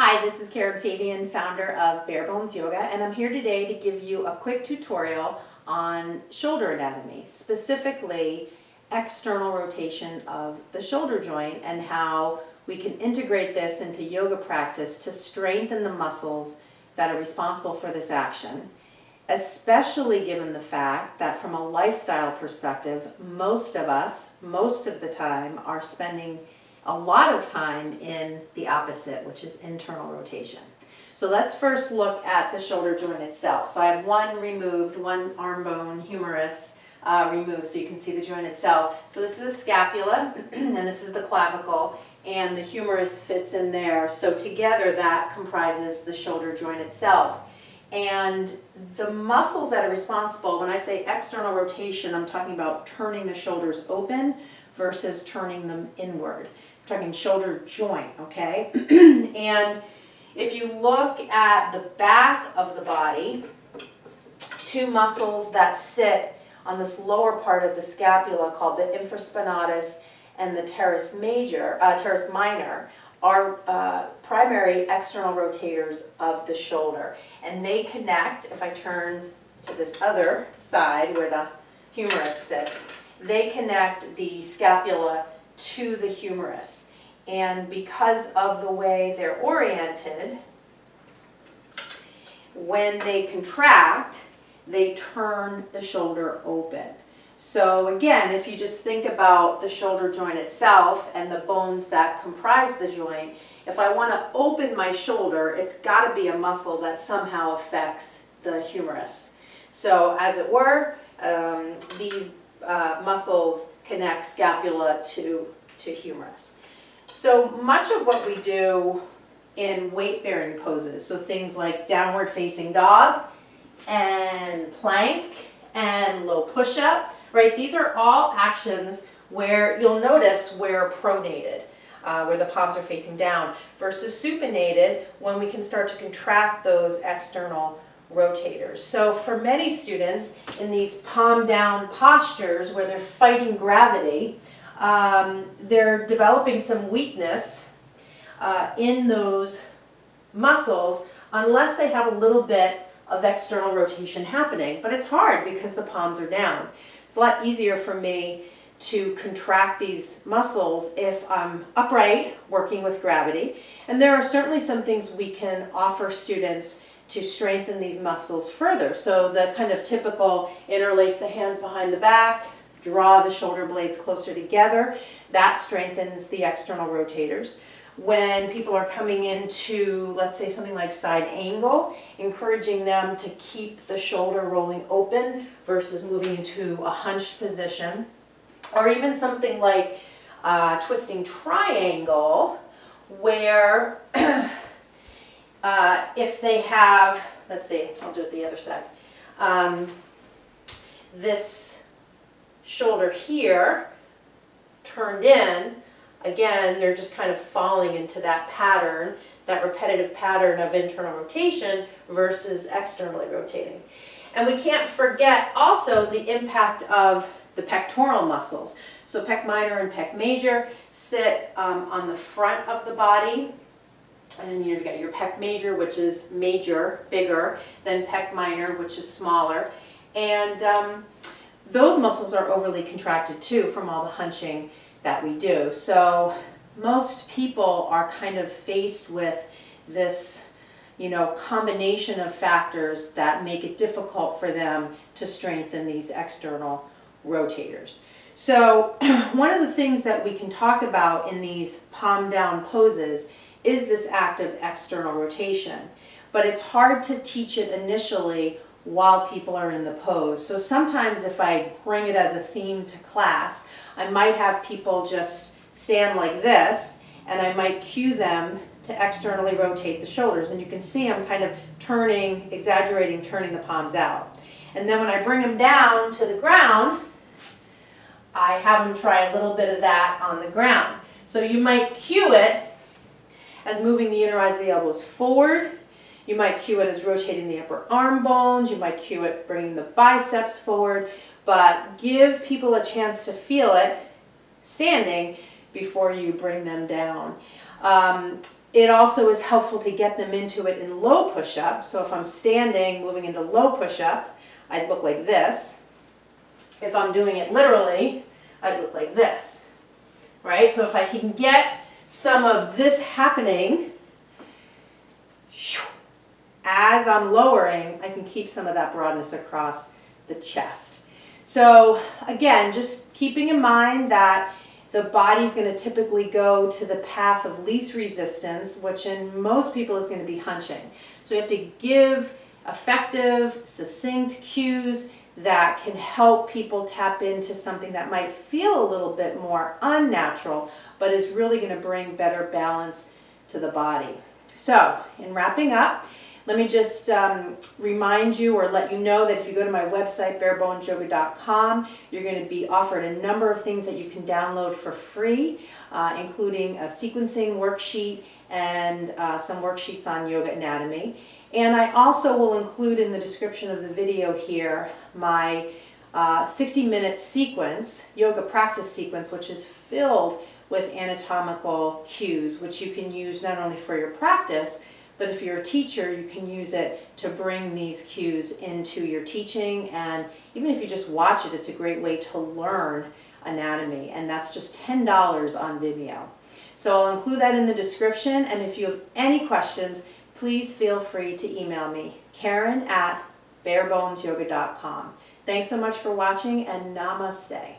Hi, this is Karen Fabian, founder of Bare Bones Yoga, and I'm here today to give you a quick tutorial on shoulder anatomy, specifically external rotation of the shoulder joint and how we can integrate this into yoga practice to strengthen the muscles that are responsible for this action, especially given the fact that from a lifestyle perspective, most of us, most of the time, are spending a lot of time in the opposite, which is internal rotation. So let's first look at the shoulder joint itself. So I have one removed, one arm bone, humerus removed, so you can see the joint itself. So this is the scapula, and this is the clavicle, and the humerus fits in there. So together that comprises the shoulder joint itself. And the muscles that are responsible, when I say external rotation, I'm talking about turning the shoulders open versus turning them inward. I'm talking shoulder joint, okay? And if you look at the back of the body, two muscles that sit on this lower part of the scapula called the infraspinatus and the teres minor are primary external rotators of the shoulder. And they connect, if I turn to this other side where the humerus sits, they connect the scapula to the humerus. And because of the way they're oriented, when they contract, they turn the shoulder open. So again, if you just think about the shoulder joint itself and the bones that comprise the joint, if I want to open my shoulder, it's got to be a muscle that somehow affects the humerus. So as it were, these muscles connect scapula to humerus. So much of what we do in weight-bearing poses, so things like downward facing dog and plank and low push-up, right? These are all actions where you'll notice we're pronated, where the palms are facing down, versus supinated when we can start to contract those external rotators. So for many students in these palm down postures where they're fighting gravity, they're developing some weakness in those muscles unless they have a little bit of external rotation happening. But it's hard because the palms are down. It's a lot easier for me to contract these muscles if I'm upright, working with gravity. And there are certainly some things we can offer students to strengthen these muscles further. So the kind of typical interlace the hands behind the back, draw the shoulder blades closer together, that strengthens the external rotators. When people are coming into, let's say, something like side angle, encouraging them to keep the shoulder rolling open versus moving into a hunched position. Or even something like twisting triangle, where if they have, let's see, I'll do it the other side, this shoulder here turned in, again, they're just kind of falling into that pattern, that repetitive pattern of internal rotation versus externally rotating. And we can't forget also the impact of the pectoral muscles. So pec minor and pec major sit on the front of the body. And you've got your pec major, which is major, bigger, than pec minor, which is smaller. And those muscles are overly contracted too from all the hunching that we do. So most people are kind of faced with this, combination of factors that make it difficult for them to strengthen these external rotators. So one of the things that we can talk about in these palm down poses is this act of external rotation. But it's hard to teach it initially while people are in the pose. So sometimes if I bring it as a theme to class, I might have people just stand like this, and I might cue them to externally rotate the shoulders. And you can see I'm kind of turning the palms out. And then when I bring them down to the ground, I have them try a little bit of that on the ground. So you might cue it as moving the inner eyes of the elbows forward. You might cue it as rotating the upper arm bones. You might cue it bringing the biceps forward. But give people a chance to feel it standing before you bring them down. It also is helpful to get them into it in low push-up. So if I'm standing, moving into low push-up, I'd look like this. If I'm doing it literally, I'd look like this, right? So if I can get some of this happening, as I'm lowering, I can keep some of that broadness across the chest. So again, just keeping in mind that the body's going to typically go to the path of least resistance, which in most people is going to be hunching. So we have to give effective, succinct cues that can help people tap into something that might feel a little bit more unnatural, but is really going to bring better balance to the body. So in wrapping up, let me just remind you or let you know that if you go to my website, barebonesyoga.com, you're going to be offered a number of things that you can download for free, including a sequencing worksheet and some worksheets on yoga anatomy. And I also will include in the description of the video here my 60-minute sequence, yoga practice sequence, which is filled with anatomical cues, which you can use not only for your practice, but if you're a teacher, you can use it to bring these cues into your teaching. And even if you just watch it, it's a great way to learn anatomy. And that's just $10 on Vimeo. So I'll include that in the description. And if you have any questions, please feel free to email me, Karen at barebonesyoga.com. Thanks so much for watching, and namaste.